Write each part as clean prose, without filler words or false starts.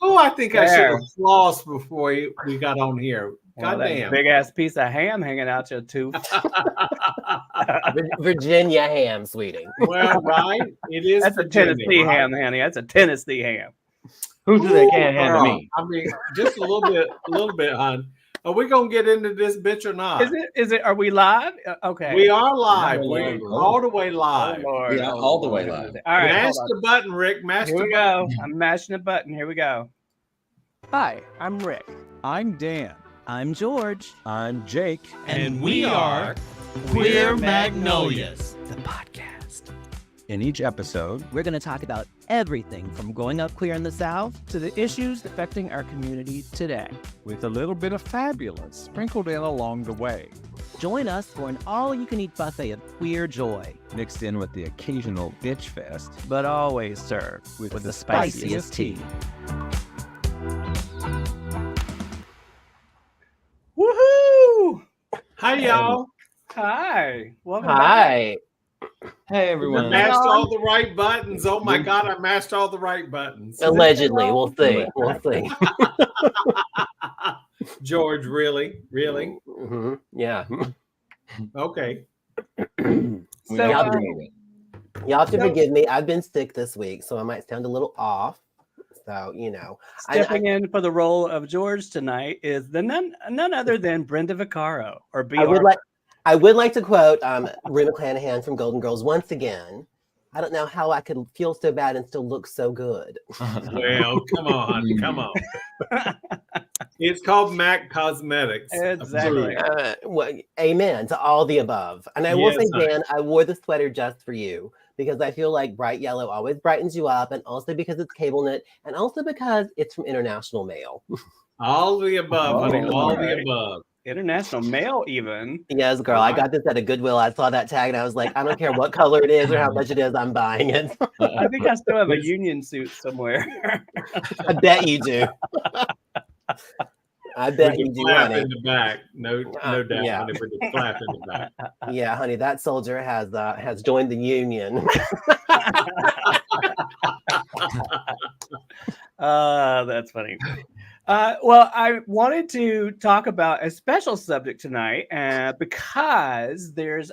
Oh, I think I should have flossed before we got on here. Well, God damn. Big ass piece of ham hanging out your tooth. Virginia ham, sweetie. Well, right. It is. That's Virginia, a Tennessee right? ham, honey. That's a Tennessee ham. Who do they can't handle me? I mean, just a little bit, hon. Are we gonna get into this bitch or not? Is it? Are we live? Okay. We are live. We're all the way live. Oh, Lord. Yeah, all the way live. All right. Mash the button, Rick. Mash Here the we button. go. I'm mashing the button. Here we go. Hi, I'm Rick. I'm Dan. I'm George. I'm Jake. And we are Queer Magnolias, The podcast. In each episode, We're going to talk about everything from growing up queer in the South To the issues affecting our community today. with a little bit of fabulous sprinkled in along the way, Join us for an all-you-can-eat buffet of queer joy, mixed in with the occasional bitch fest. But always served with the the spiciest spiciest tea. Woohoo! Hi, y'all. Hi. Welcome back. Hi. Hey, I everyone. mashed all the right buttons. Oh my God, I mashed all the right buttons. Allegedly, we'll see. We'll see. George, really? Really? Mhm. Yeah. Okay. We So, appreciate it. Y'all have to forgive me. I've been sick this week, so I might sound a little off. So, you know. Stepping in for the role of George tonight is the none other than Brenda Vaccaro, or BR. I would like to quote Rue McClanahan from Golden Girls once again. I don't know how I could feel so bad and still look so good. Well, come on. Come on. It's called MAC Cosmetics. Exactly. Well, amen to all the above. And I will Yes, say, Dan, I wore the sweater just for you because I feel like bright yellow always brightens you up, and also because it's cable knit, and also because it's from International Mail. All the above, honey. Oh, All right. the above. International mail, even. Yes, girl. I got this at a Goodwill. I saw that tag and I was like, I don't care what color it is or how much it is, I'm buying it. I think I still have a union suit somewhere. I bet you do. I bet With you the do, flap honey. in the back. No doubt, yeah. honey, with the flap in the back. Yeah, honey, that soldier has joined the union. That's funny. Well, I wanted to talk about a special subject tonight because there's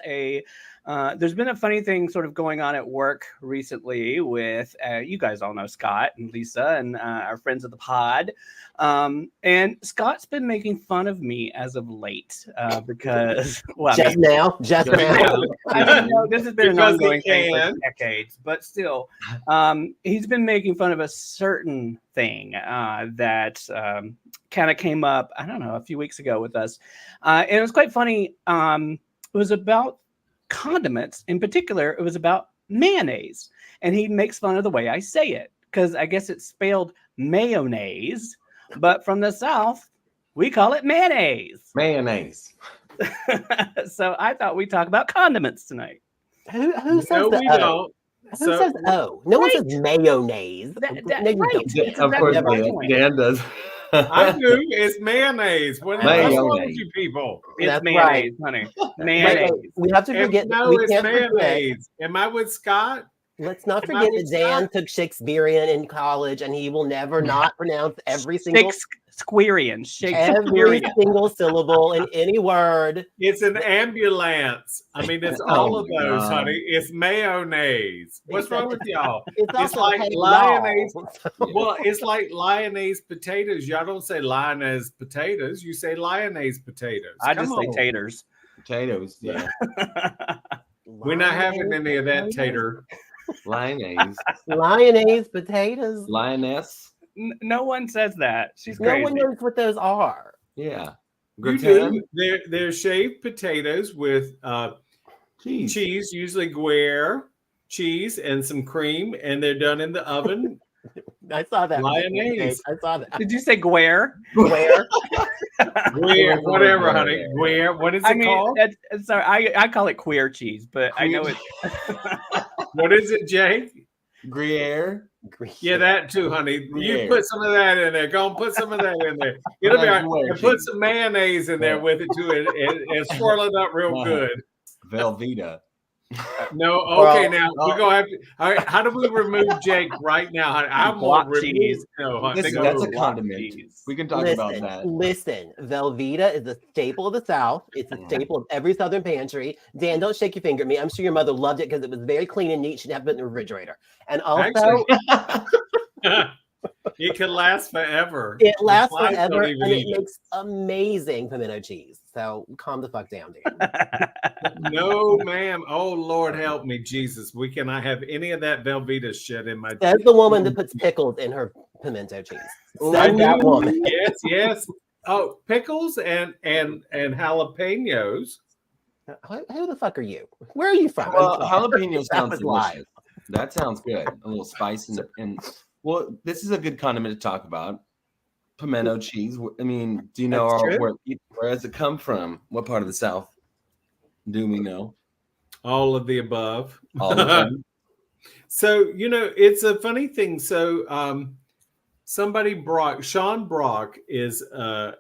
been a funny thing sort of going on at work recently with you guys all know Scott and Lisa and our friends of the pod. And Scott's been making fun of me as of late because just now. I know this has been an Because he ongoing thing for can. decades, but still, he's been making fun of a certain thing that kind of came up, I don't know, a few weeks ago with us. And it was quite funny. It was about condiments. In particular, it was about mayonnaise. And he makes fun of the way I say it because I guess it's spelled mayonnaise, but from the South, we call it mayonnaise. Mayonnaise. So I thought we'd talk about condiments tonight. Who says No, the we O? don't. Who So- says O? No one Right. says mayonnaise. That- No, you right. don't. It's Of course, exactly my point. Dan does. I do. It's mayonnaise. What's wrong with Mayonnaise. you people? It's That's mayonnaise, honey. Mayonnaise. We have to forget. No, we it's can't forget. mayonnaise. Am I with Scott? Let's not Am I forget with that Dan Scott? took Shakespearean in college, and he will never not pronounce every single Shakespearean. syllable in any word. It's an ambulance. I mean, it's all of those, God. honey. It's mayonnaise. What's wrong with y'all? It's also like paid lioness. law. Well, it's like lyonnaise potatoes. Y'all don't say lioness potatoes. You say lyonnaise potatoes. I just Come say on. taters. Potatoes. Yeah. We're not having any of that tater. Lioness. Lyonnaise potatoes. Lioness. No one says that. She's No crazy. one knows what those are. Yeah. You Gratin. do. They're shaved potatoes with Cheese. cheese, usually Gruyere cheese and some cream, and they're done in the oven. I saw that. Lyonnaise. I saw that. Did you say Guare? Where? Gruyere, whatever, honey. Gruyere. What is it I mean, called? sorry, I call it queer cheese, but I know it. What is it, Jake? Gruyere. Yeah, that too, honey. You Gruyere. put some of that in there. Go and put some of that in there. It'll be all right. Gruyere And put cheese. some mayonnaise in there with it too, and swirl it up real good. Velveeta. No, okay, Well, now we're gonna have to. All right, how do we remove Jake right now? I'm Block gonna remove. cheese. No, That's no. a block condiment. cheese. We can talk about that. Listen, Velveeta is a staple of the South. It's a staple of every Southern pantry. Dan, don't shake your finger at me. I'm sure your mother loved it because it was very clean and neat. She'd have it in the refrigerator. And also, It can last forever. it lasts The flies don't forever even and it eat makes amazing pimento cheese. So calm the fuck down, Dan. No, ma'am. Oh, Lord, help me, Jesus. We cannot have any of that Velveeta shit in my. That's the woman that puts pickles in her pimento cheese. That's that woman. Yes, yes. Oh, pickles and jalapenos. Who the fuck are you? Where are you from? Well, jalapeno That sounds was live. delicious. That sounds good. A little spice and well, this is a good condiment to talk about. Pimento cheese. I mean, do you know That's true. where does it come from? What part of the South do we know? All of the above. All of them. So, it's a funny thing. So, Sean Brock is a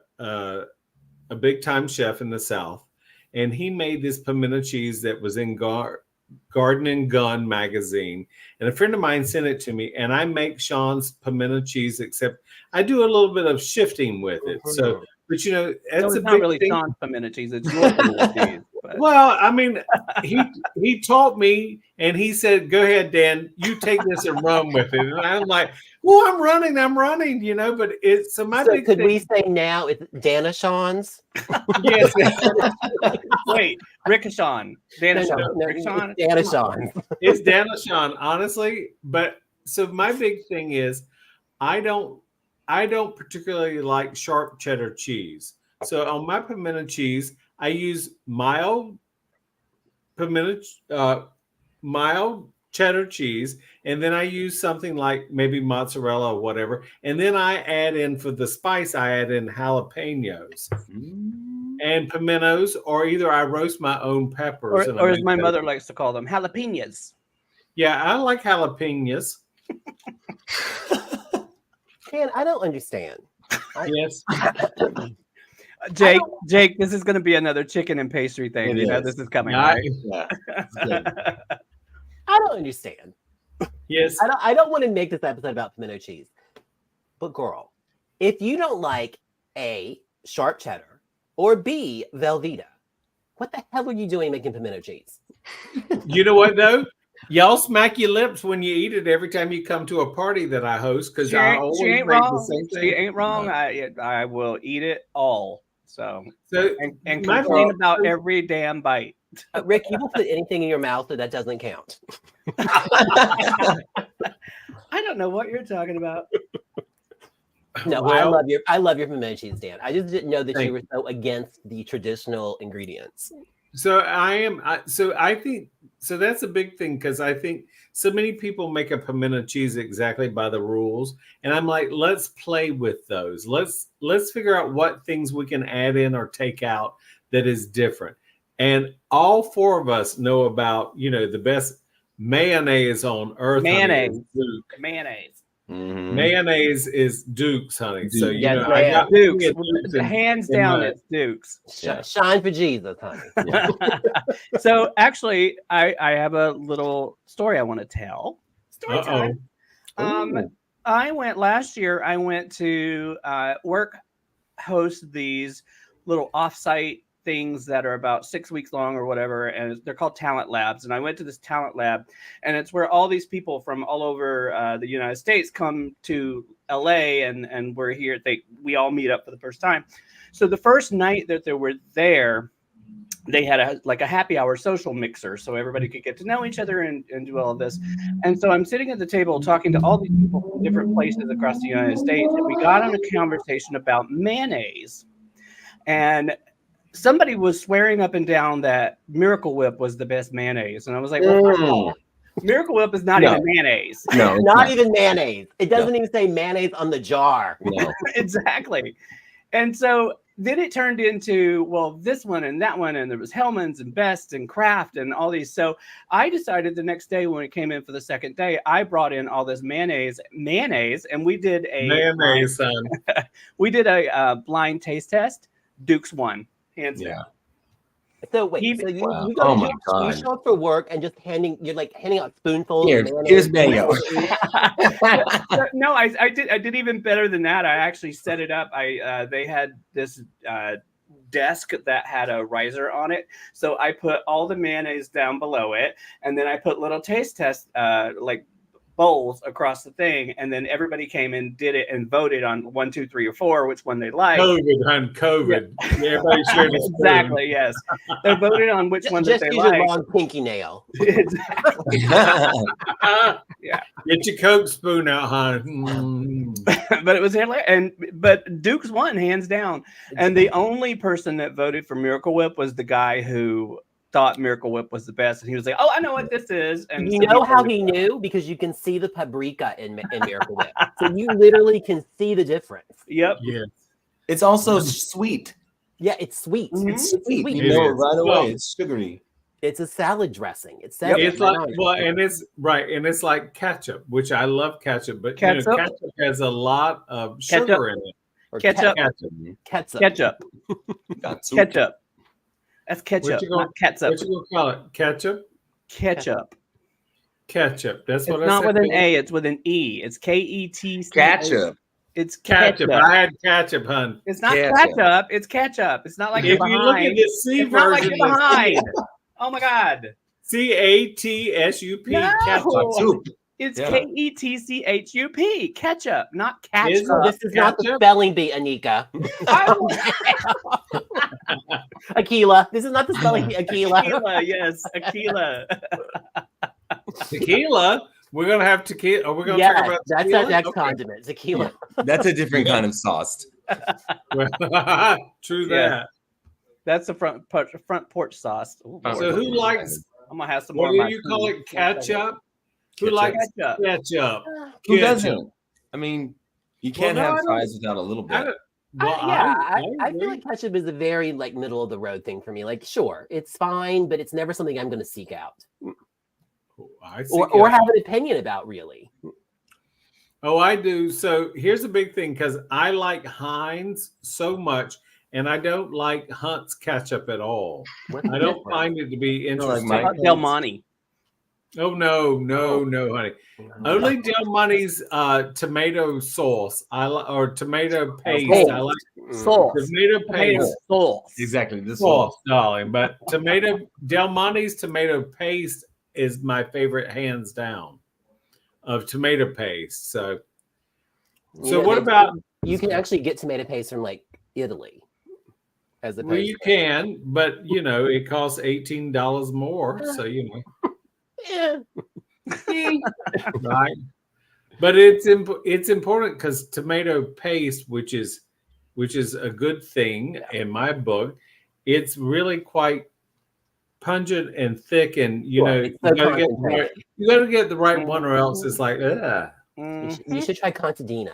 big time chef in the South, and he made this pimento cheese that was in Garden and Gun magazine, and a friend of mine sent it to me, and I make Sean's pimento cheese, except I do a little bit of shifting with it. So, but that's So a it's not big really thing. Sean's pimento cheese. It's your pimento cheese. But. Well, I mean, he taught me, and he said, "Go ahead, Dan, you take this and run with it." And I'm like, "Well, I'm running, But it's so my So big could thing, we say now it's Dana Sean's? yes, Wait, Rickashawn. Dana Sean. No, Rickashawn? Dana Sean's. it's Dana Sean, honestly. But so my big thing is, I don't particularly like sharp cheddar cheese. So on my pimento cheese, I use mild cheddar cheese, and then I use something like maybe mozzarella or whatever, and then I add in, for the spice, I add in jalapenos and pimentos, or either I roast my own peppers, Or as my mother likes to call them, jalapenos. Yeah, I like jalapenos. Dan, I don't understand. Yes. Jake, this is going to be another chicken and pastry thing. It You know is. this is coming, Yeah, right? Yeah. It's good. I don't understand. Yes. I don't want to make this episode about pimento cheese. But girl, if you don't like A, sharp cheddar, or B, Velveeta, what the hell are you doing making pimento cheese? You know what though? Y'all smack your lips when you eat it every time you come to a party that I host, because I always make the same thing. She ain't wrong. I will eat it all. So So and my complain fault. about every damn bite. Rick, you will put anything in your mouth that doesn't count. I don't know what you're talking about. No, Well- I love your pimento cheese, Dan. I just didn't know that Thank you were so against the traditional ingredients. So I think that's a big thing, because I think so many people make a pimento cheese exactly by the rules, and I'm like, let's play with those. Let's figure out what things we can add in or take out that is different. And all four of us know about, the best mayonnaise on earth. Mayonnaise. Honey, is Duke. Mayonnaise. Mhm. Mayonnaise is Duke's, honey. So Yes, I ma'am. got plenty Dukes. of Dukes in- Hands in down, my- it's Dukes. Yeah. Shine for Jesus, honey. So actually, I have a little story I want to tell. Story time. Ooh. I went to host these little offsite things that are about 6 weeks long or whatever, and they're called talent labs. And I went to this talent lab, and it's where all these people from all over the United States come to LA, and we're here. We all meet up for the first time. So the first night that they were there, they had a happy hour social mixer, so everybody could get to know each other and do all of this. And so I'm sitting at the table talking to all these people from different places across the United States, and we got on a conversation about mayonnaise. And somebody was swearing up and down that Miracle Whip was the best mayonnaise. And I was like, well, first of all, Miracle Whip is not No. even mayonnaise. No, it's Not even mayonnaise. It doesn't even say mayonnaise on the jar. No. Exactly. And so then it turned into, well, this one and that one, and there was Hellman's and Best and Kraft and all these. So I decided the next day when it came in for the second day, I brought in all this mayonnaise, and we did Mayonnaise, son. we did a blind taste test. Duke's won, hands Yeah. down. So wait, He- so you, Wow. you go Oh you, my you God. show up for work and just handing out spoonfuls Here, of mayonnaise. here's mayo. No, I did even better than that. I actually set it up. They had this desk that had a riser on it, so I put all the mayonnaise down below it, and then I put little taste test like bowls across the thing, and then everybody came and did it and voted on 1, 2, 3, or 4 which one they liked. COVID, hun, COVID. Yeah. Everybody shared a spoon. Exactly. Yes, they voted on which one that Just they use your liked. long pinky nail. Exactly. Yeah. Get your Coke spoon out, hon. Mm. But it was hilarious. But Duke's won hands down. And the only person that voted for Miracle Whip was the guy who thought Miracle Whip was the best, and he was like, "Oh, I know what this is." And You so know how voted he for it. knew? Because you can see the paprika in Miracle Whip. So you literally can see the difference. Yep. Yeah. It's also sweet. Yeah, it's sweet. Mhm. It's sweet. sweet. You It know it is. right Well, away. It's sugary. It's a salad dressing. It says It's it right like on it. well, and it's right, and it's like ketchup, which I love ketchup, but Ketchup? ketchup has a lot of Ketchup? sugar in it. Or ketchup. Ketchup. Ketchup. Ketchup. Got soup. Ketchup. That's ketchup, What you gonna- not ketchup. What you gonna call it? Ketchup? Ketchup. Ketchup. That's It's what I not said. with an A. It's with an E. It's KETC. Ketchup. It's Ketchup. ketchup. I had ketchup, hun. It's not Ketchup. ketchup. It's ketchup. It's not like If you're you look behind. at the C It's not like version, you're behind. Oh my God. CATSUP. No. Ketchup. Soup. It's Yeah. KETCHUP. Ketchup, not Is ketchup. This is not the Ketchup? spelling bee, Anika. Aquila. This is not the spelling bee, Aquila. Aquila, yes, Aquila. Tequila. We're gonna have tequila. Are we gonna Yeah, talk about that's tequila? that next Okay. condiment. Tequila. That's a different kind of sauce. True Yeah. that. That's the front porch sauce. Ooh, Oh, So who likes? I'm gonna have some more. What of do my you call food. it? Ketchup. Who Ketchup. likes Ketchup. ketchup? Who Ketchup. doesn't? I mean, you can't no, I have don't- fries without a little I bit. don't- well, I agree. feel like ketchup is a very like middle of the road thing for me. Like, sure, it's fine, but it's never something I'm going to seek out I see or ketchup. have an opinion about. Really, Oh, I do. So here's a big thing because I like Heinz so much, and I don't like Hunt's ketchup at all. What's the I don't difference? find it to be like interesting. Mike- Del Monte. Oh no, honey. Only Del Monte's tomato sauce. Or tomato paste. Sauce. I like Sauce. tomato Tomato paste. sauce. Exactly. This Sauce, darling. But Del Monte's tomato paste is my favorite, hands down, of tomato paste. So Yeah, what they- about? You can actually get tomato paste from like Italy, as opposed. Well, you to, can, but it costs $18 more. So Yeah. right. But it's important because tomato paste, which is a good thing in my book, it's really quite pungent and thick, and you It's so concentrated. gotta get the right one, or else it's like, ugh. You should try contadina.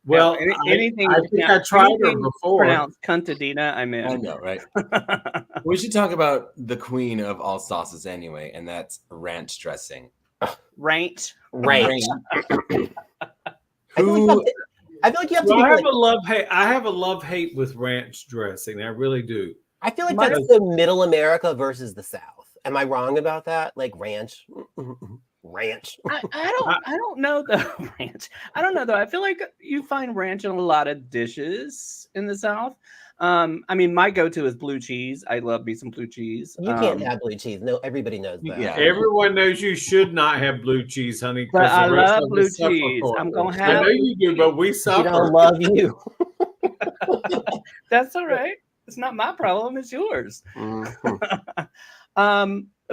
Well, anything. I think I tried her anything before. Pronounced Contadina. I'm in. I know, right? We should talk about the queen of all sauces anyway, and that's ranch dressing. Ranch. Ranch. Who? I feel like you have to. Well, Be I have like, a love hate. I have a love hate with ranch dressing. I really do. I feel like Mine- that's the Middle America versus the South. Am I wrong about that? Like ranch, ranch. I don't know though. Ranch. I don't know though. I feel like you find ranch in a lot of dishes in the South. I mean, my go-to is blue cheese. I love me some blue cheese. You can't have blue cheese. No, everybody knows that. Yeah. Everyone knows you should not have blue cheese, honey. 'cause But the I rest love of blue us suffer cheese. for I'm it. gonna I have know you do, but we She suffer. don't love you. That's all right. It's not my problem. It's yours. Mhm.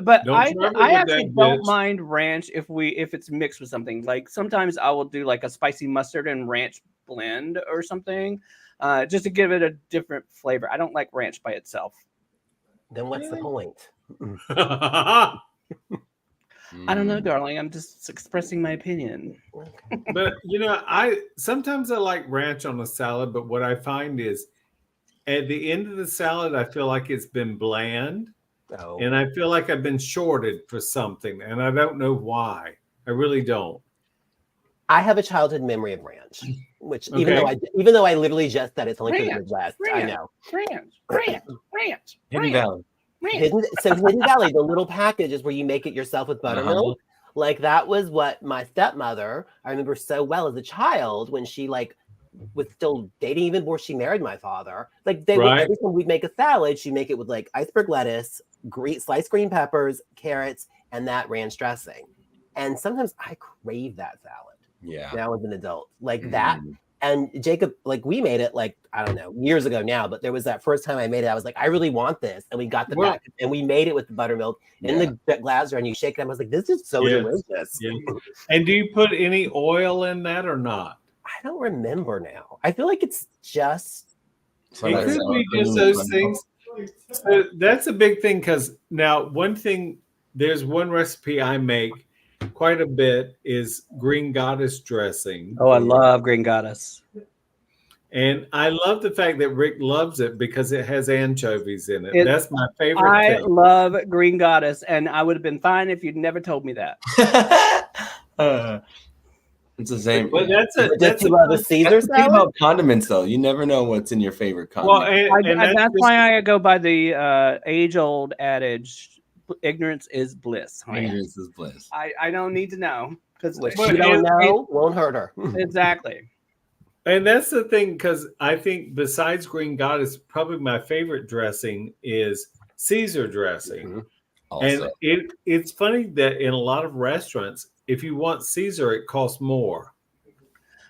But Don't I trouble I with actually that, don't bitch. mind ranch if it's mixed with something. Like sometimes I will do like a spicy mustard and ranch blend or something, just to give it a different flavor. I don't like ranch by itself. Then what's the point? I don't know, Mm. darling. I'm just expressing my opinion. But I sometimes I like ranch on a salad, but what I find is at the end of the salad, I feel like it's been bland, Oh, and I feel like I've been shorted for something, and I don't know why. I really don't. I have a childhood memory of ranch, which even though I literally just said it's only from the Midwest, I know. Ranch. Hidden Valley. Hidden Valley, the little packages where you make it yourself with buttermilk. Like that was what my stepmother, I remember so well as a child when she like was still dating even before she married my father. Like they would, every time we'd make a salad, she'd make it with like iceberg lettuce, sliced green peppers, carrots, and that ranch dressing. And sometimes I crave that salad. Yeah. Now as an adult, like that. And Jacob, like we made it like, I don't know, years ago now, but there was that first time I made it, I was like, I really want this. And we got the back and we made it with the buttermilk in the glass jar and you shake it. I was like, this is so delicious. Yeah. And do you put any oil in that or not? I don't remember now. I feel like it's just. It could be just those things. So that's a big thing because now there's one recipe I make quite a bit is green goddess dressing. Oh, I love green goddess. And I love the fact that Rick loves it because it has anchovies in it. That's my favorite I thing. love green goddess, and I would have been fine if you'd never told me that. It's the same. But that's a Caesar salad. Think about condiments, though. You never know what's in your favorite condiment. Well, and that's why I go by the age-old adage: ignorance is bliss. Ignorance is bliss. I don't need to know because what you don't know won't hurt her. Exactly. And that's the thing, because I think besides green goddess, probably my favorite dressing is Caesar dressing. And it's funny that in a lot of restaurants, if you want Caesar, it costs more.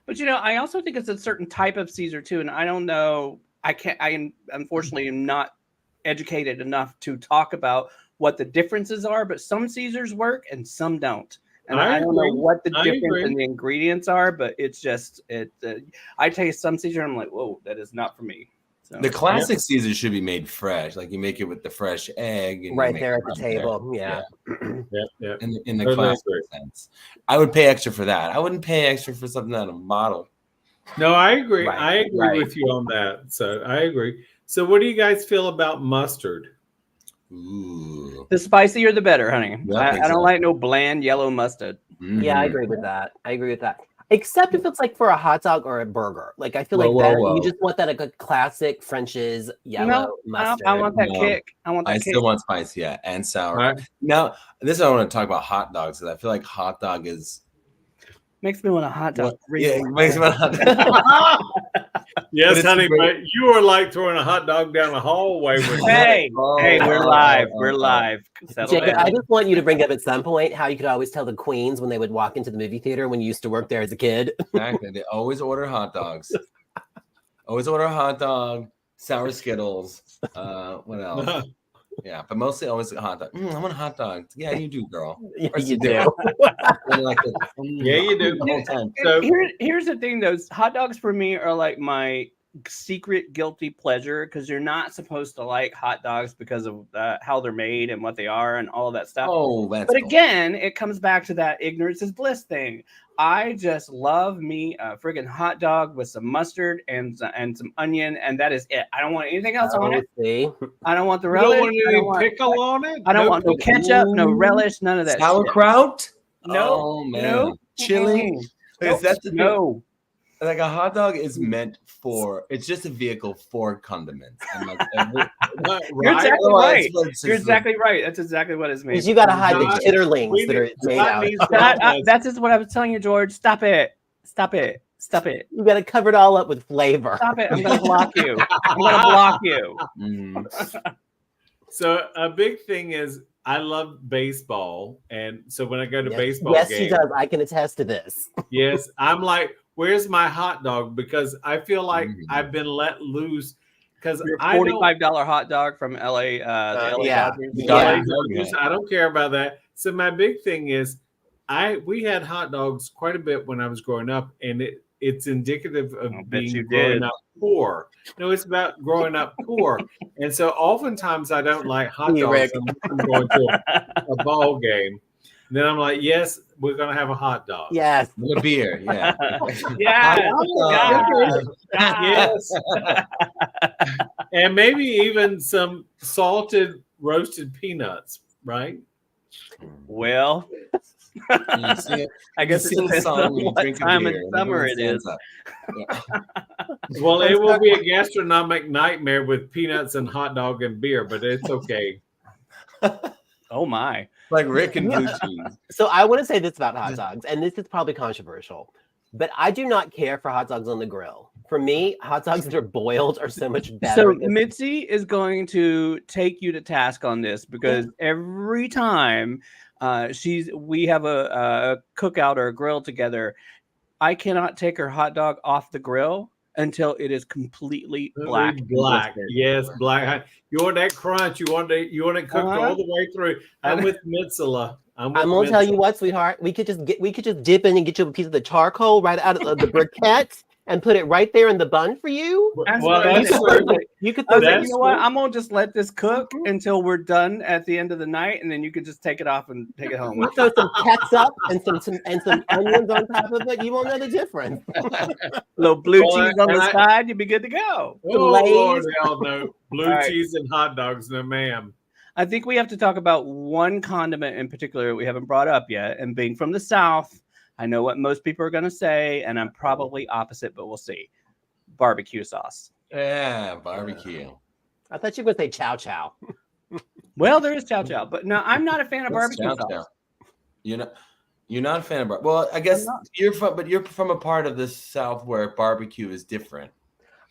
But I also think it's a certain type of Caesar too. And I don't know. I unfortunately am not educated enough to talk about what the differences are, but some Caesars work and some don't. And I don't know what the difference in the ingredients are, but it's just I taste some Caesar and I'm like, whoa, that is not for me. So, the classic Caesar should be made fresh, like you make it with the fresh egg, and right there at the table. Yeah. In the classic sense, I would pay extra for that. I wouldn't pay extra for something out of a bottle. No, I agree. I agree with you on that. So I agree. So what do you guys feel about mustard? Ooh. The spicier the better, honey. I don't like no bland yellow mustard. Yeah, I agree with that. Except if it's like for a hot dog or a burger. Like I feel you just want that like a classic French's yellow mustard. I want that kick. I still want spicy, and sour. Right. Now, this I want to talk about hot dogs because I feel like hot dog makes me want a hot dog. Yeah, it makes me want a hot dog. Yes, honey, but you are like throwing a hot dog down the hallway. Hey, we're live. We're live. Jacob, I just want you to bring up at some point how you could always tell the queens when they would walk into the movie theater when you used to work there as a kid. Exactly. They always order hot dogs. Always order a hot dog, sour Skittles. What else? Yeah, but mostly always a hot dog. I want a hot dog. Yeah, you do, girl. Yeah, you do. Yeah, you do. The whole time. So here's the thing, though. Hot dogs for me are like my secret guilty pleasure because you're not supposed to like hot dogs because of how they're made and what they are and all of that stuff. Oh, that's but again, it comes back to that ignorance is bliss thing. I just love me a friggin' hot dog with some mustard and some onion, and that is it. I don't want anything else on it. I don't want the relish. You don't want any pickle on it? I don't want no ketchup, no relish, none of that. Sauerkraut? No. Oh, man. No. Chili? No. Like a hot dog is meant for, it's just a vehicle for condiments. And like You're exactly right. You're exactly right. That's exactly what it's made. Because you got to hide the chitterlings that are made out. That's just what I was telling you, George. Stop it. You got to cover it all up with flavor. Stop it. I'm going to block you. So a big thing is I love baseball. And so when I go to baseball games. Yes, he does. I can attest to this. Yes. I'm like, where's my hot dog? Because I feel like I've been let loose. Because $45 hot dog from LA. Dodgers. I don't care about that. So my big thing is, we had hot dogs quite a bit when I was growing up, and it's indicative of being growing up poor. No, it's about growing up poor. And so oftentimes I don't like hot dogs. I'm going to a ball game. And then I'm like, yes, we're going to have a hot dog. Yes. With a beer. Yeah. Yes. And maybe even some salted roasted peanuts, right? Well, You sing it, I guess it sing a depends song on when you what drink a time of beer, and summer everyone it is. stands up. Yeah. Well, it will be a gastronomic nightmare with peanuts and hot dog and beer, but it's okay. Oh my. Like Rick and blue cheese. So I want to say this about hot dogs, and this is probably controversial, but I do not care for hot dogs on the grill. For me, hot dogs that are boiled are so much better. So Mitzi is going to take you to task on this because every time we have a cookout or a grill together, I cannot take her hot dog off the grill until it is completely black. Black. Yes, black. You want that crunch. You want it cooked all the way through. I'm with Mitzela. I'm gonna tell you what, sweetheart. We could just dip in and get you a piece of the charcoal right out of the briquette and put it right there in the bun for you. Well, that's true. You could I throw was like, that. you know what? I'm gonna just let this cook until we're done at the end of the night, and then you can just take it off and take it home. You throw some ketchup and some onions on top of it. You won't know the difference. Little blue cheese on the side, you'll be good to go. Oh, Lord, hell no. Blue cheese and hot dogs, no ma'am. I think we have to talk about one condiment in particular we haven't brought up yet. And being from the South, I know what most people are going to say, and I'm probably opposite, but we'll see. Barbecue sauce. Yeah, barbecue. I thought you were going to say chow chow. Well, there is chow chow, but no, I'm not a fan of barbecue sauce. Chow. You're not a fan of barbecue. Well, I guess you're from a part of the South where barbecue is different.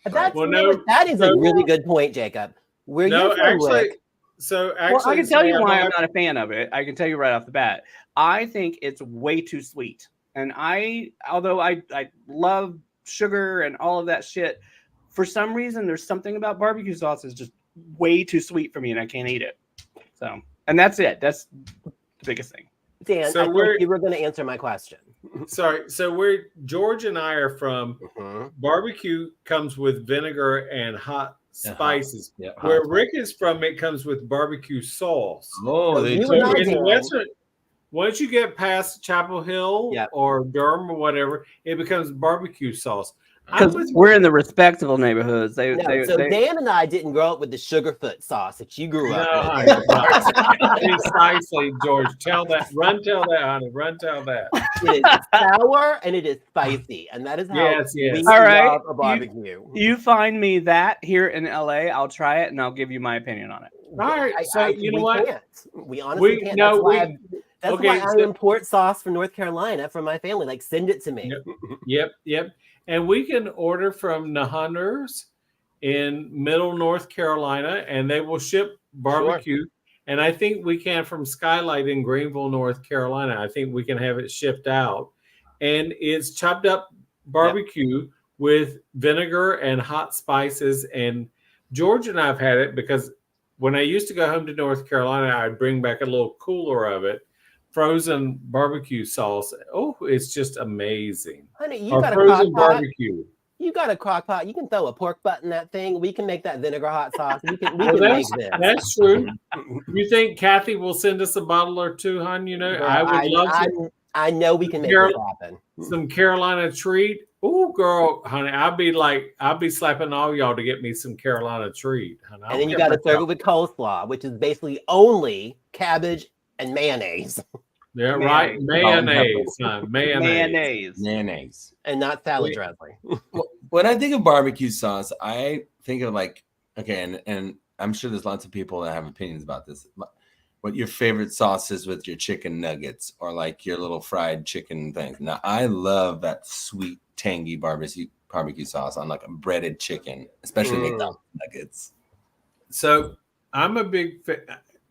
That is a really good point, Jacob. Where you from, Rick? Well, I can tell you why I'm not a fan of it. I can tell you right off the bat. I think it's way too sweet. And although I love sugar and all of that shit, for some reason, there's something about barbecue sauce is just way too sweet for me and I can't eat it. So, and that's it. That's the biggest thing. Dan, so I think you were going to answer my question. Sorry. So George and I are from, barbecue comes with vinegar and hot spices. Where Rick is from, it comes with barbecue sauce. Oh, once you get past Chapel Hill or Durham or whatever, it becomes barbecue sauce. Because we're in the respectable neighborhoods. Dan and I didn't grow up with the Sugarfoot sauce that you grew up with. Precisely, George. Tell that, honey. Tell that. It is sour and it is spicy, and that is how we love a barbecue. You find me that here in LA, I'll try it and I'll give you my opinion on it. All right. So you know what? We honestly can't. That's why I import sauce from North Carolina from my family. Like, send it to me. Yep. And we can order from Nahunters in Middle North Carolina, and they will ship barbecue. Sure. And I think we can from Skylight in Greenville, North Carolina. I think we can have it shipped out. And it's chopped up barbecue with vinegar and hot spices. And George and I have had it because when I used to go home to North Carolina, I'd bring back a little cooler of it. Frozen barbecue sauce. Oh, it's just amazing. Honey, you got a frozen barbecue. You got a crock pot. You can throw a pork butt in that thing. We can make that vinegar hot sauce. We can make this. That's true. You think Kathy will send us a bottle or two, hon? You know, I would love to. I know we can make this happen. Some Carolina treat. Oh, girl, honey, I'll be slapping all y'all to get me some Carolina treat. Honey. And then you got to serve it with coleslaw, which is basically only cabbage and mayonnaise. Yeah, right. Mayonnaise, son. Mayonnaise. And not salad dressing. When I think of barbecue sauce, I think of and I'm sure there's lots of people that have opinions about this. What your favorite sauce is with your chicken nuggets or like your little fried chicken thing. Now, I love that sweet, tangy barbecue sauce on like a breaded chicken, especially McDonald's nuggets. So I'm a big fan.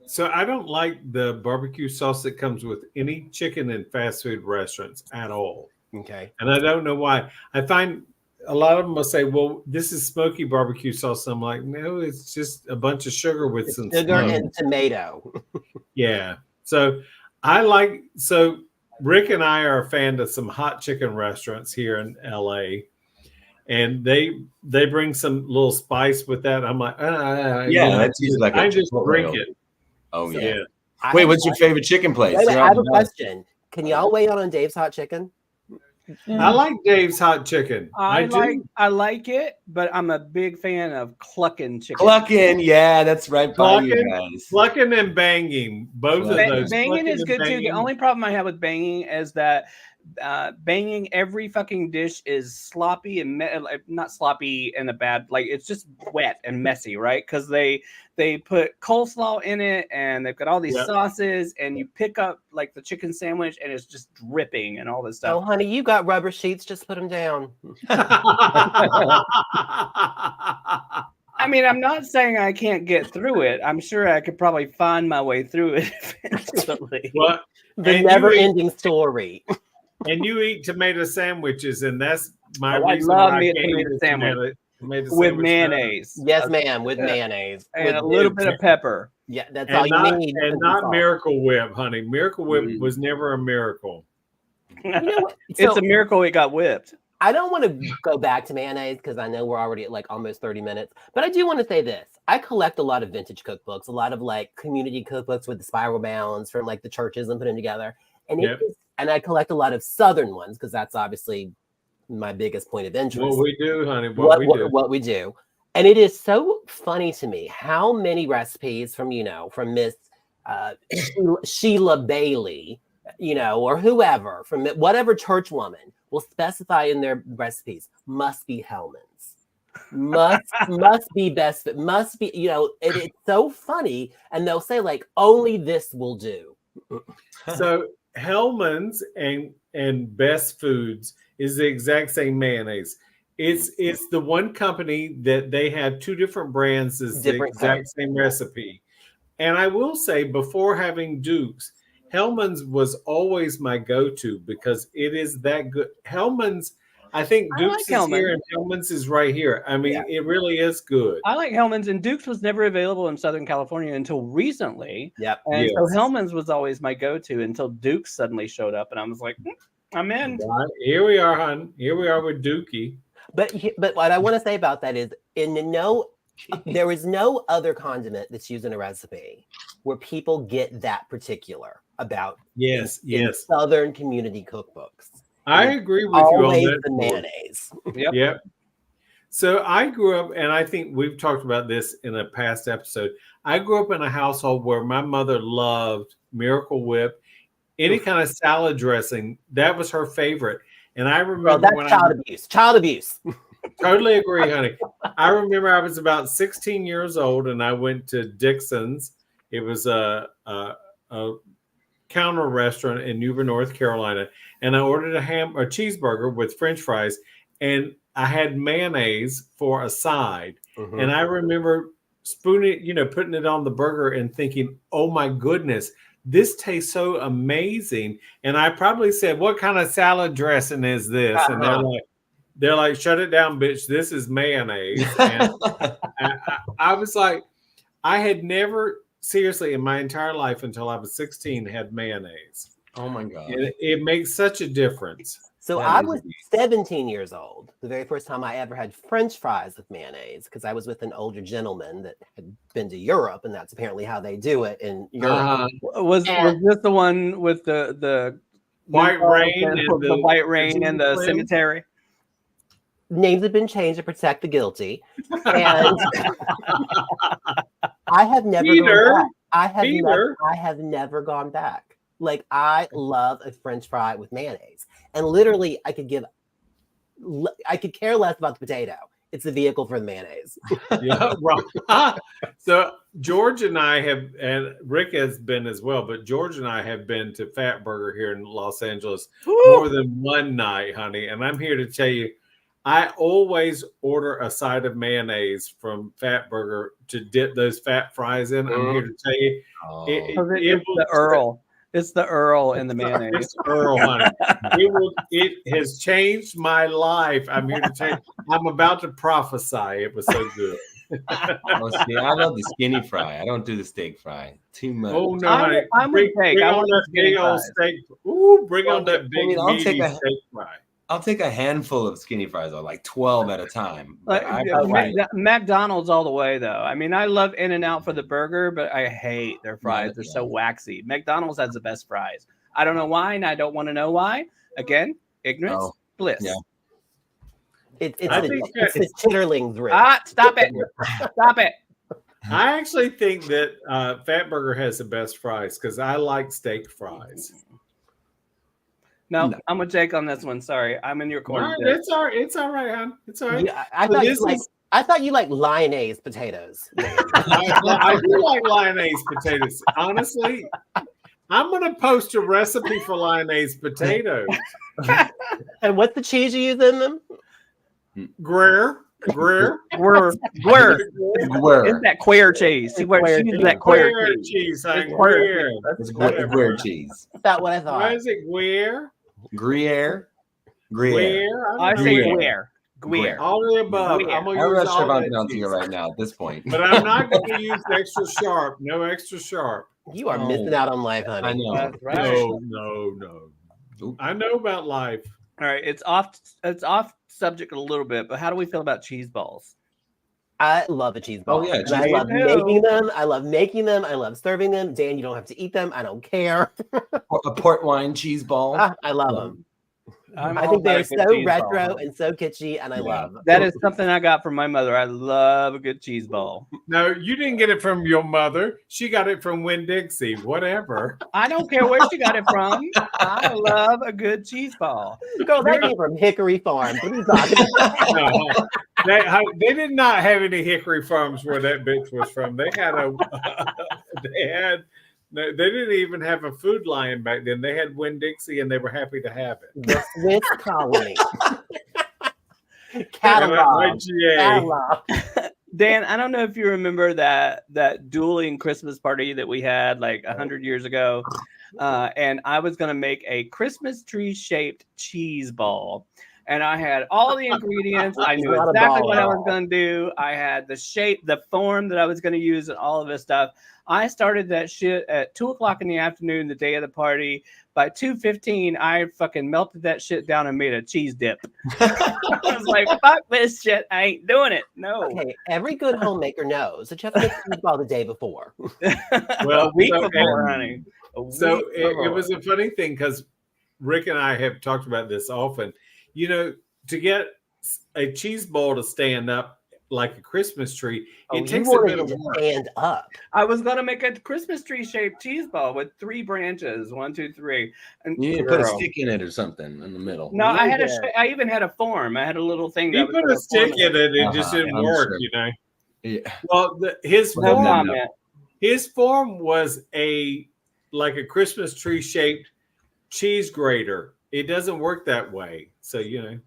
So I don't like the barbecue sauce that comes with any chicken in fast food restaurants at all. Okay. And I don't know why. I find a lot of them will say, well, this is smoky barbecue sauce. I'm like, no, it's just a bunch of sugar with some sugar and tomato. Yeah. So Rick and I are a fan of some hot chicken restaurants here in LA. And they bring some little spice with that. I'm like, that's usually like I just drink it. Oh, yeah. Wait, what's your favorite chicken place? I have a question. Can y'all weigh on Dave's hot chicken? I like Dave's hot chicken. I do. like it, but I'm a big fan of clucking chicken. Clucking, yeah, that's right by you Clucking, guys. clucking and banging. Both of those. Banging Clucking is and good too. The banging. only problem I have with banging is that banging every fucking dish is sloppy and not sloppy in a bad, like it's just wet and messy, right? Because they put coleslaw in it and they've got all these sauces, and you pick up like the chicken sandwich and it's just dripping and all this Oh, stuff. honey, you got rubber sheets. Just put them down. I mean, I'm not saying I can't get through it. I'm sure I could probably find my way through it eventually. Well, The never-ending story. And you eat tomato sandwiches, and that's my I reason love why me I a can't tomato eat sandwich tomato with sandwich mayonnaise. Yes, ma'am, with mayonnaise. And With a little bit of pepper. Yeah, that's And all you not, need. and not Miracle Whip, honey. Miracle Whip was never a miracle. You know what? It's a miracle it got whipped. I don't want to go back to mayonnaise because I know we're already at like almost 30 minutes. But I do want to say this. I collect a lot of vintage cookbooks, a lot of like community cookbooks with the spiral bounds from like the churches and put them together. And and I collect a lot of Southern ones because that's obviously my biggest point of interest. What we do, honey. What we do. And it is so funny to me how many recipes from Miss Sheila Bailey, or whoever, from whatever church woman will specify in their recipes must be Hellman's, must be best, must be, it's so funny. And they'll say like, only this will do. So Hellman's and Best Foods is the exact same mayonnaise. It's the one company that they have two different brands is the exact same recipe. And I will say, before having Duke's, Hellman's was always my go-to because it is that good. Hellman's, I think Duke's is here and Hellman's is right here. I mean, it really is good. I like Hellman's, and Duke's was never available in Southern California until recently. Yep. And so Hellman's was always my go-to until Duke's suddenly showed up, and I was like, I'm in. Right. Here we are, hon. Here we are with Dookie. But what I want to say about that is, there is no other condiment that's used in a recipe where people get that particular about. Yes. Southern community cookbooks. I agree with you on that. The mayonnaise. Yep. So I grew up, and I think we've talked about this in a past episode. I grew up in a household where my mother loved Miracle Whip, any kind of salad dressing. That was her favorite. And I remember child abuse. Totally agree, honey. I remember I was about 16 years old, and I went to Dixon's. It was a counter restaurant in Newbern, North Carolina, and I ordered a cheeseburger with French fries, and I had mayonnaise for a side. Mm-hmm. And I remember spooning, putting it on the burger and thinking, "Oh my goodness, this tastes so amazing." And I probably said, "What kind of salad dressing is this?" And they're like, "Shut it down, bitch. This is mayonnaise." And I was like, I had never, seriously, in my entire life until I was 16, had mayonnaise. Oh my God. It makes such a difference. So I was 17 years old, the very first time I ever had French fries with mayonnaise, because I was with an older gentleman that had been to Europe, and that's apparently how they do it in Europe. Was this the one with the white rain and the white rain and the cemetery? Names have been changed to protect the guilty, and I have never gone back. I have never gone back. Like, I love a French fry with mayonnaise, and literally, I could care less about the potato. It's the vehicle for the mayonnaise. Yeah, right. So George and I have, and Rick has been as well, but George and I have been to Fat Burger here in Los Angeles more than one night, honey. And I'm here to tell you, I always order a side of mayonnaise from Fat Burger to dip those fat fries in. I'm here to tell you, it's the Earl. It's the Earl in the mayonnaise. It's Earl, honey. It has changed my life. I'm here to tell you, I'm about to prophesy. It was so good. I love the skinny fry. I don't do the steak fry. Too much. Oh no, honey. Bring on that big old steak. Ooh, bring on that big meaty steak fry. I'll take a handful of skinny fries, though, like 12 at a time. McDonald's all the way, though. I mean, I love In-N-Out for the burger, but I hate their fries. They're so waxy. McDonald's has the best fries. I don't know why, and I don't want to know why. Again, Ignorance, Oh, bliss. yeah. It's I the, think it's the chitterlings ring. Stop it. Stop it. I actually think that Fatburger has the best fries because I like steak fries. No, I'm with Jake on this one. Sorry, I'm in your corner. No, Jake. it's all right. It's all right, hon. It's all right. Yeah, I So thought you this like. is- I thought you like lyonnaise potatoes. I do like lyonnaise potatoes. Honestly, I'm going to post a recipe for lyonnaise potatoes. And what's the cheese you use in them? Gruyere. We're Where? It's that queer cheese. See where Queer she uses cheese. that queer Gruyere cheese. cheese. It's Gruyere. It's Whatever. Gruyere cheese. That's what I Why thought. is it Gruyere? Gruyere. Gruyere. I don't say know. Gruyere. Gruyere. All of the above. Gruyere. I'm going I'm to not use sure all if I'm that pronouncing it cheese. right now at this point. But I'm not going to use extra sharp. No extra sharp. You are Oh. missing out on life, honey. I know. That's right. No. Oop. I know about life. All right, it's off subject a little bit, but how do we feel about cheese balls? I love a cheese ball. Oh, yeah, And cheese I love balls. making them. I love making them. I love serving them. Dan, you don't have to eat them. I don't care. A port wine cheese ball. I love them. I'm I all think about they're a good so cheese retro ball. and so kitschy, and I Yeah. love. That is something I got from my mother. I love a good cheese ball. No, you didn't get it from your mother. She got it from Winn-Dixie. Whatever. I don't care where she got it from. I love a good cheese ball. Girl, that came from Hickory Farms. What are you talking about? No, they did not have any Hickory Farms where that bitch was from. They had they didn't even have a Food Lion back then. They had Winn-Dixie, and they were happy to have it. The Swiss colony. And Catalog. IGA. Catalog. Dan, I don't know if you remember that dueling Christmas party that we had like 100 years ago. And I was going to make a Christmas tree shaped cheese ball. And I had all the ingredients. I knew Not a exactly ball what at I was all. going to do. I had the shape, the form that I was going to use, and all of this stuff. I started that shit at 2:00 in the afternoon, the day of the party. By 2:15, I fucking melted that shit down and made a cheese dip. I was like, fuck this shit. I ain't doing it. No. Okay, every good homemaker knows that you have to make cheese ball the day before. Well, a week so- before, honey. So it was a funny thing because Rick and I have talked about this often. You know, to get a cheese ball to stand up like a Christmas tree, Oh, it takes you a wanted bit it of to work. stand up. I was gonna make a Christmas tree shaped cheese ball with 3 branches, 1, 2, 3. And You need to put a girl. stick in it or something in the middle. No, I had Yeah. I even had a form. I had a little thing. He that was put gonna a stick form in it, it just Uh-huh, didn't I'm work, sure. you know. Yeah. Well, his No form, comment. his form was like a Christmas tree shaped cheese grater. It doesn't work that way, so you know.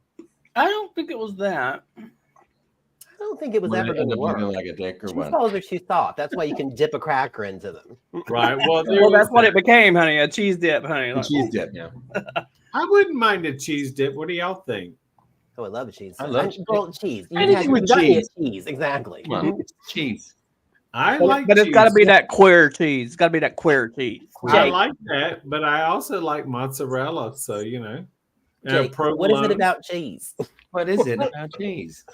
I don't think it was that. I don't think it was Would ever it end going to up looking work. like a dick or Cheese what? balls are too soft. That's why you can dip a cracker into them. Right. Well, Well, that's what it became, honey. A cheese dip, honey. A cheese dip, yeah. I wouldn't mind a cheese dip. What do y'all think? Oh, I love a cheese. I love cheese. Well, cheese. You Anything with got me a cheese. cheese, exactly. Come on, it's cheese. I like But it's cheese. got to be that queer cheese. It's got to be that queer cheese. I Jake. like that, but I also like mozzarella. So you know, and Jake, what is it provolone. about cheese? What is it about cheese?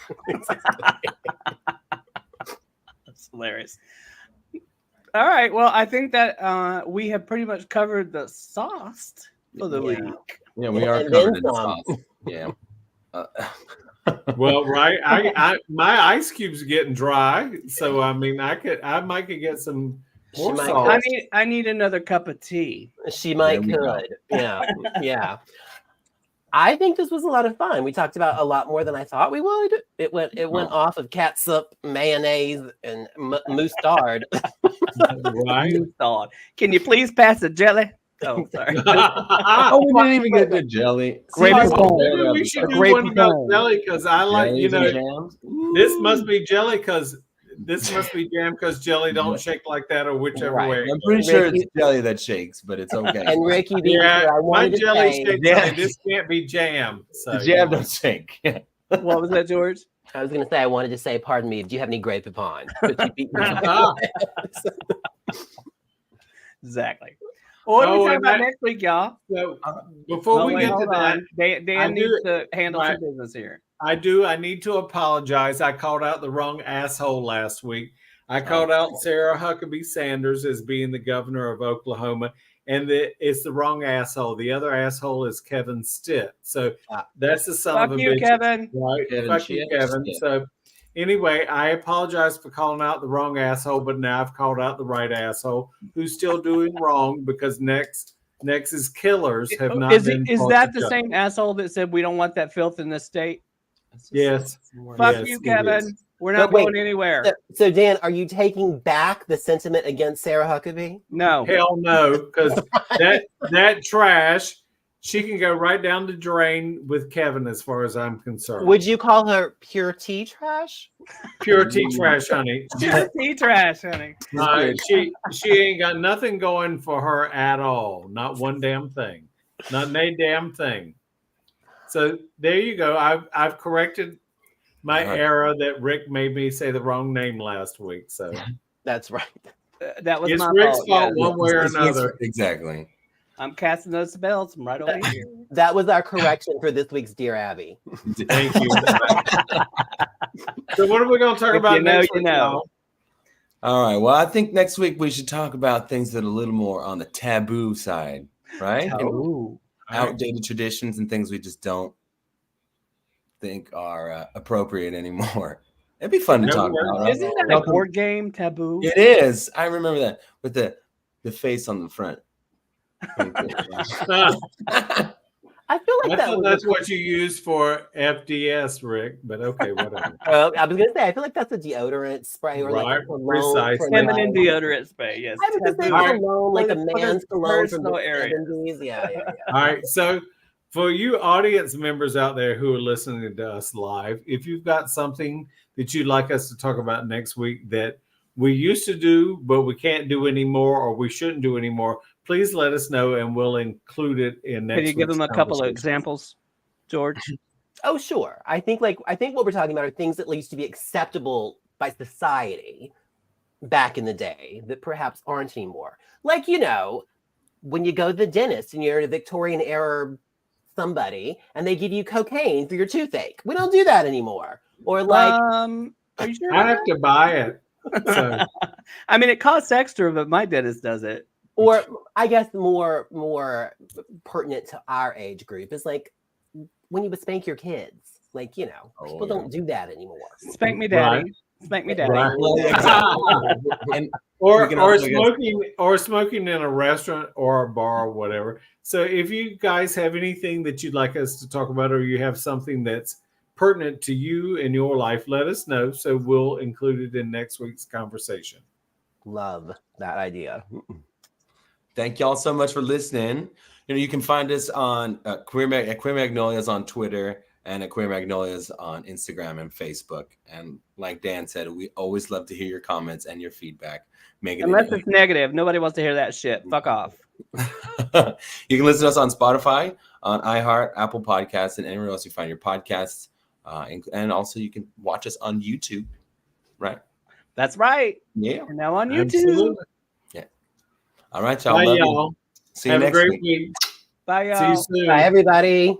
That's hilarious. All right. Well, I think that we have pretty much covered the sauce for the Yeah. week. Yeah, we are And then covered in some. sauce. Yeah. Well, right. I my ice cubes are getting dry, so I mean, I might could get some She more might sauce. I need another cup of tea. She might There we go. could. Yeah. Yeah. I think this was a lot of fun. We talked about a lot more than I thought we would. It went off of catsup, mayonnaise, and mustard. Right. You thought. Can you please pass the jelly? Oh, sorry. Oh, we didn't even get the jelly. Grape See, and cone. maybe we should do Grape one and about cone. jelly because I like, you Jellies and know, jams. this must be jelly because this must be jam because jelly don't shake like that or whichever Right. way. I'm pretty sure Ricky- it's jelly that shakes, but it's okay. And Ricky being Yeah, here, I my wanted to jelly say, shakes. Yeah. Like, this can't be jam. So The jam don't shake. Yeah. What was that, George? I was going to say, I wanted to say, pardon me, do you have any grape poupon? But you beat me. Exactly. Well, what are we Oh, talking and about that- next week, y'all? So before Oh, we wait, get to hold that, on. Dan I needs do- to handle right. some business here. I need to apologize. I called out the wrong asshole last week. I called out Sarah Huckabee Sanders as being the governor of Oklahoma. and it's the wrong asshole. The other asshole is Kevin Stitt. So that's the son Fuck of a you, bitch. Kevin. Right? Kevin Fuck you, Stitt. Kevin. So anyway, I apologize for calling out the wrong asshole, but now I've called out the right asshole who's still doing wrong because Nex's killers have not Is been. that the same asshole that said we don't want that filth in the state? Yes. Fuck Yes, you, it Kevin. is. We're not But wait, going anywhere. So Dan, are you taking back the sentiment against Sarah Huckabee? No. Hell no, because that trash, she can go right down the drain with Kevin as far as I'm concerned. Would you call her pure tea trash? Pure tea trash, honey. She's tea trash, honey. She ain't got nothing going for her at all. Not one damn thing. Not a damn thing. So there you go. I've corrected my error that Rick made me say the wrong name last week. So That's right. That was it's my Rick's fault. fault yes. one way or another. Exactly. I'm casting those spells from right over here. That was our correction for this week's Dear Abby. Thank you. So what are we going to talk about next week? All right. Well, I think next week we should talk about things that are a little more on the taboo side, right? Taboo. Outdated traditions and things we just don't think are appropriate anymore. It'd be fun to talk about. Right? Isn't that a board game, Taboo? It is. I remember that with the face on the front. I feel like that's what you use for FDS, Rick. But okay, whatever. Well, I was gonna say I feel like that's a deodorant spray or like a cologne. Precisely. Feminine deodorant spray. Yes. I was gonna say cologne, like a man's cologne from the personal area. 70s. Yeah. All right. So for you audience members out there who are listening to us live, if you've got something that you'd like us to talk about next week that we used to do, but we can't do anymore, or we shouldn't do anymore, please let us know and we'll include it in next week's. Can you give them a couple of examples, George? Oh, sure. I think what we're talking about are things that used to be acceptable by society back in the day that perhaps aren't anymore. Like, when you go to the dentist and you're in a Victorian era somebody and they give you cocaine for your toothache. We don't do that anymore. Or like, are you sure? I have to buy it. So. I mean, it costs extra, but my dentist does it. Or I guess more pertinent to our age group is like when you would spank your kids. Like, people don't do that anymore. Spank me, daddy. Right. Spank me, daddy. Right. And, or smoking in a restaurant or a bar or whatever. So if you guys have anything that you'd like us to talk about, or you have something that's pertinent to you in your life, let us know. So we'll include it in next week's conversation. Love that idea. Thank y'all so much for listening. You can find us on Queer Magnolias on Twitter and at Queer Magnolias on Instagram and Facebook. And like Dan said, we always love to hear your comments and your feedback. Unless it's negative. Nobody wants to hear that shit. Fuck off. You can listen to us on Spotify, on iHeart, Apple Podcasts, and anywhere else you find your podcasts. And also you can watch us on YouTube, right? That's right. Yeah. We're now on YouTube. Absolutely. Yeah. All right, y'all. Bye, Love y'all. you. See you Have next a great week. week. Bye, y'all. See you soon. Bye, everybody.